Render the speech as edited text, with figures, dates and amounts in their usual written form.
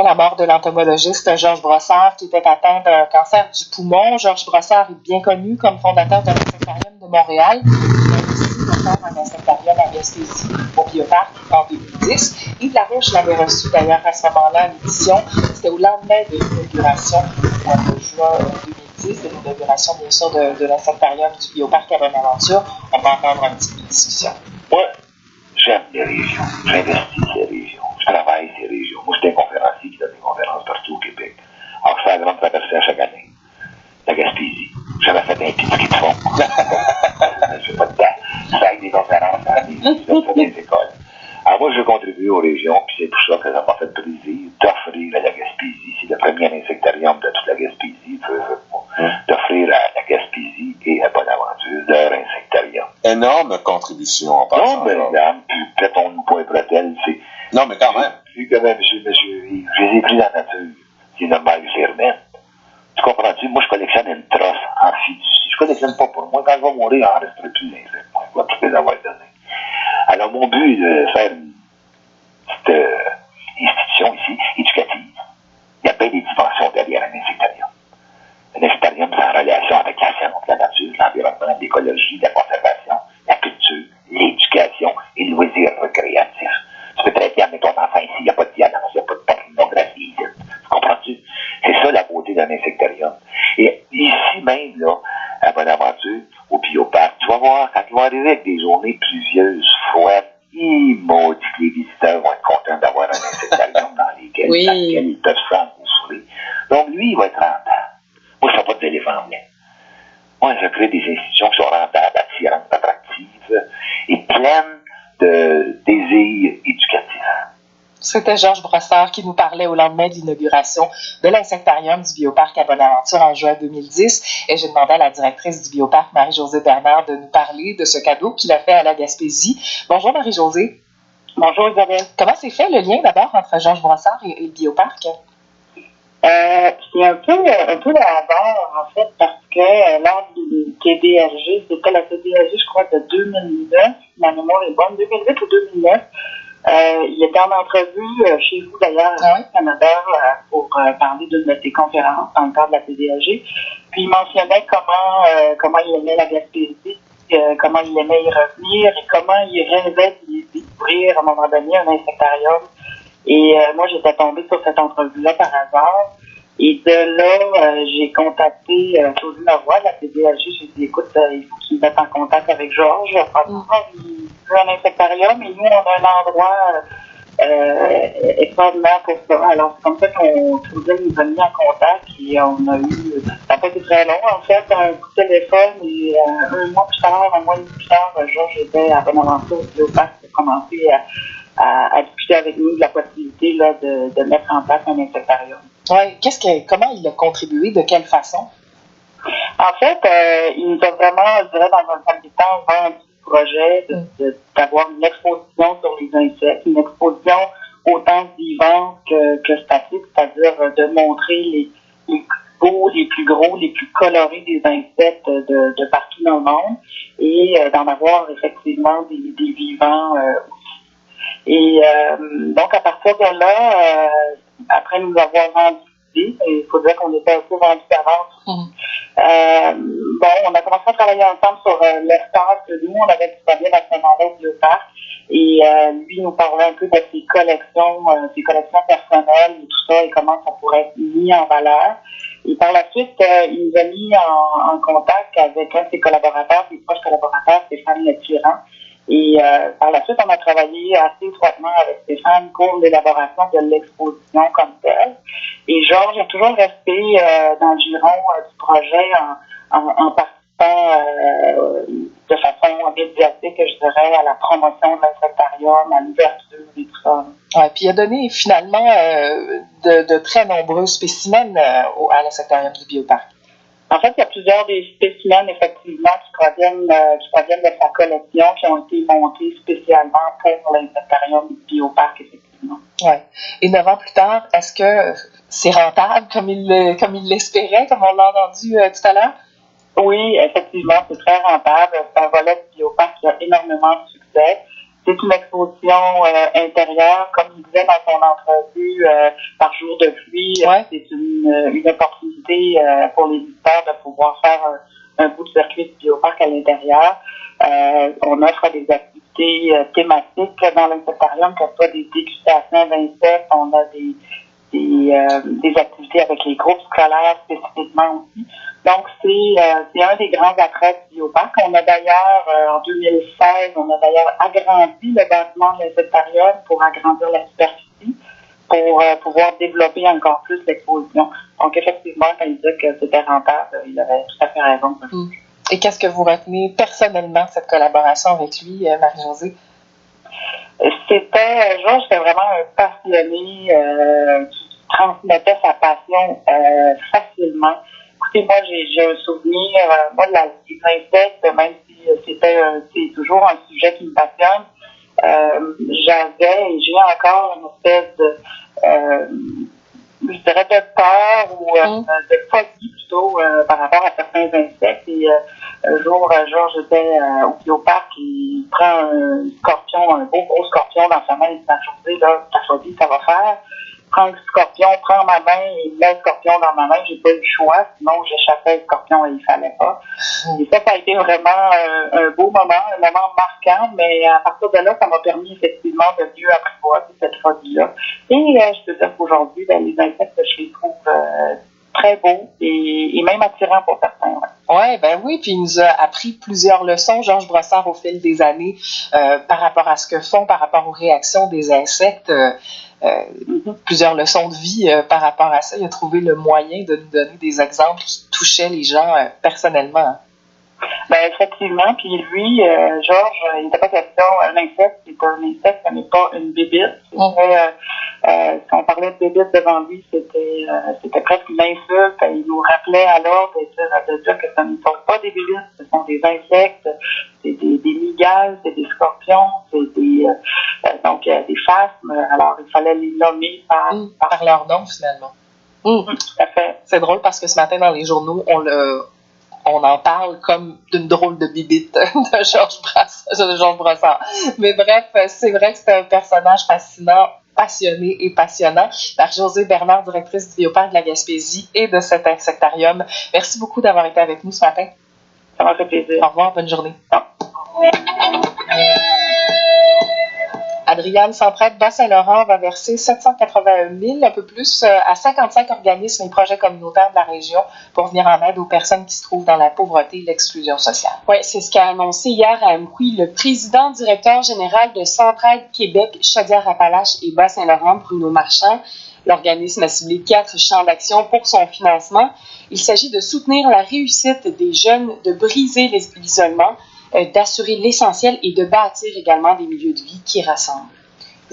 La mort de l'entomologiste Georges Brossard qui était atteint d'un cancer du poumon. Georges Brossard est bien connu comme fondateur de l'Insectarium de Montréal. Il a aussi ouvert un insectarium à Gaspésie au Bioparc en 2010. Yves Larouche l'avait reçu d'ailleurs à ce moment-là à l'édition. C'était au lendemain de l'inauguration au mois de juin 2010, de l'inauguration bien sûr de l'Insectarium du Bioparc à Bonaventure. On va entendre un petit peu de discussion. Moi, j'aime les régions. J'investis ces régions. Je travaille ces régions. Moi, j'étais un conférencier qui donne des conférences partout au Québec. Alors, je fais la grande traversée à chaque année. La Gaspésie. J'avais fait un petit ski de fond. Je fais pas de temps. Je fais avec des conférences dans des écoles. Alors, moi, je veux contribuer aux régions, puis c'est pour ça que ça m'a fait plaisir d'offrir à la Gaspésie. C'est le premier insectarium de toute la Gaspésie, d'offrir à la Gaspésie et à Bonaventure leur insectarium. Énorme contribution en passant. Non, mais regarde, peut-être on nous point bretelle, c'est... Non, mais quand même. Vu que même, monsieur, je les ai pris dans la nature. C'est normal que je les remette. Tu comprends-tu? Moi, je collectionne une trosse en fiducie. Je collectionne pas pour moi. Quand je vais mourir, il en resterait plus d'insectes. Je vais tous les avoir donnés. Alors, mon but de faire une petite institution ici, éducative, il y a bien des dimensions derrière un insectarium. Un insectarium, c'est en relation avec la science, la nature, l'environnement, l'écologie, la conservation, la culture, l'éducation et le loisir récréatif. Tu peux très bien mettre ton enfant ici, il n'y a pas de violence, il n'y a pas de pornographie ici. Tu comprends-tu? C'est ça la beauté d'un insectarium. Et ici même, là, à Bonaventure, au Bioparc, tu vas voir, quand ils vont arriver avec des journées pluvieuses, froides, maudit que les visiteurs vont être contents d'avoir un insectarium dans lesquels ils peuvent s'engouffrer. Donc, lui, il va être rentable. Moi, je ne fais pas de éléphants blancs. Moi, je crée des institutions qui sont rentables, attirantes, attractives et pleines de désirs éducatifs. C'était Georges Brossard qui nous parlait au lendemain de l'inauguration de l'Insectarium du Bioparc à Bonaventure en juin 2010. Et j'ai demandé à la directrice du Bioparc, Marie-Josée Bernard, de nous parler de ce cadeau qu'il a fait à la Gaspésie. Bonjour Marie-Josée. Bonjour Isabelle. Comment s'est fait le lien d'abord entre Georges Brossard et le Bioparc? C'est un peu le hasard, en fait, parce que lors du TDRG, c'était la TDRG, je crois, de 2009, ma mémoire est bonne, 2008 ou 2009, il était en entrevue chez vous, d'ailleurs, au Canada, pour parler d'une de tes conférences dans le cadre de la TDRG. Puis il mentionnait comment il aimait la Gaspésie, comment il aimait y revenir et comment il rêvait d'y découvrir à un moment donné un insectarium. Et moi, j'étais tombée sur cette entrevue-là par hasard. Et de là, j'ai contacté Claudine Leroy de la TDLG. J'ai dit, écoute, il faut qu'il me mette en contact avec Georges. Il veut un insectarium et nous, on a un endroit extraordinaire pour ça. Alors, c'est comme ça qu'on nous a mis en contact et on a eu, ça n'a pas été très long, en fait, un coup de téléphone et un mois et demi plus tard, Georges était à Bonaventure au Bioparc pour commencer à discuter avec nous de la possibilité là, de mettre en place un insectarium. Oui, comment il a contribué, de quelle façon? En fait, il nous a vraiment, je dirais, dans un premier temps, vendu le projet d'avoir une exposition sur les insectes, une exposition autant vivante que statique, c'est-à-dire de montrer les plus beaux, les plus gros, les plus colorés des insectes de partout dans le monde et d'en avoir effectivement des vivants Et donc, à partir de là, après nous avoir vendu l'idée, il faut dire qu'on était un peu vendu d'avance. On a commencé à travailler ensemble sur l'espace que nous, on avait disponible à ce moment-là au Bioparc. Et lui nous parlait un peu de ses collections personnelles et tout ça, et comment ça pourrait être mis en valeur. Et par la suite, il nous a mis en contact avec un de ses collaborateurs, ses proches collaborateurs, Stéphane Letirand. Et par la suite, on a travaillé assez étroitement avec Stéphane pour l'élaboration de l'exposition comme telle. Et Georges est toujours resté dans le giron du projet en participant de façon médiatique, je dirais, à la promotion de l'insectarium, à l'ouverture et tout ça. Ouais, puis il a donné finalement de très nombreux spécimens à l'insectarium du Bioparc. En fait, il y a plusieurs des spécimens, effectivement, qui proviennent de sa collection, qui ont été montés spécialement pour l'insectarium du Bioparc, effectivement. Ouais. Et 9 ans plus tard, est-ce que c'est rentable comme il l'espérait, comme on l'a entendu tout à l'heure? Oui, effectivement, c'est très rentable. C'est un volet du Bioparc qui a énormément de succès. C'est une exposition intérieure, comme il disait dans son entrevue, par jour de pluie. C'est une opportunité pour les visiteurs de pouvoir faire un bout de circuit du bioparc à l'intérieur. On offre des activités thématiques dans l'insectarium, que ce soit des dégustations d'insectes, on a des activités avec les groupes scolaires spécifiquement aussi. Donc, c'est un des grands attraits du bioparc. On a d'ailleurs, en 2016, agrandi le bâtiment de l'insectarium pour agrandir la superficie, pour pouvoir développer encore plus l'exposition. Donc, effectivement, quand il disait que c'était rentable, il avait tout à fait raison. Et qu'est-ce que vous retenez personnellement de cette collaboration avec lui, Marie-Josée? Georges, c'était vraiment un passionné qui transmettait sa passion facilement. Écoutez, moi, j'ai un souvenir, des insectes, même si c'est toujours un sujet qui me passionne, j'ai encore une espèce de, je dirais, de peur ou de phobie plutôt par rapport à certains insectes. Et un jour, Georges était au bioparc, il prend un scorpion, un beau gros scorpion dans sa main, il m'a dit, là, ta phobie, ça va faire. Prends le scorpion, prends ma main, il met le scorpion dans ma main, j'ai pas eu le choix, sinon j'échappais le scorpion et il fallait pas. Et ça a été vraiment un beau moment, un moment marquant, mais à partir de là, ça m'a permis effectivement de mieux apprivoiser cette phobie-là. Et je peux dire qu'aujourd'hui, les insectes, je les trouve très beaux et même attirants pour certains. Oui, puis il nous a appris plusieurs leçons, Georges Brossard, au fil des années, par rapport à ce que font, par rapport aux réactions des insectes. Plusieurs leçons de vie par rapport à ça. Il a trouvé le moyen de nous donner des exemples qui touchaient les gens personnellement. Effectivement. Puis lui, Georges, il n'était pas question, un insecte, c'est pas un insecte, ça n'est pas une bébite. Si on parlait de bébite devant lui, c'était presque une insulte. Il nous rappelait à l'ordre de dire que ce ne sont pas des bébites, ce sont des insectes, c'est des mygales, c'est des scorpions, c'est des phasmes. Alors, il fallait les nommer par leur nom, finalement. Tout à fait. C'est drôle parce que ce matin, dans les journaux, on en parle comme d'une drôle de bibite de Georges Brossard. Mais bref, c'est vrai que c'est un personnage fascinant, passionné et passionnant. Marie-Josée Bernard, directrice du Bioparc de la Gaspésie et de cet insectarium. Merci beaucoup d'avoir été avec nous ce matin. Ça m'a fait plaisir. Au revoir, bonne journée. Adriane Centraide, Bas-Saint-Laurent va verser 781 000, un peu plus, à 55 organismes et projets communautaires de la région pour venir en aide aux personnes qui se trouvent dans la pauvreté et l'exclusion sociale. Oui, c'est ce qu'a annoncé hier à Amqui le président directeur général de Centraide Québec, Chaudière-Appalaches et Bas-Saint-Laurent, Bruno Marchand. L'organisme a ciblé 4 champs d'action pour son financement. Il s'agit de soutenir la réussite des jeunes, de briser l'isolement, d'assurer l'essentiel et de bâtir également des milieux de vie qui rassemblent.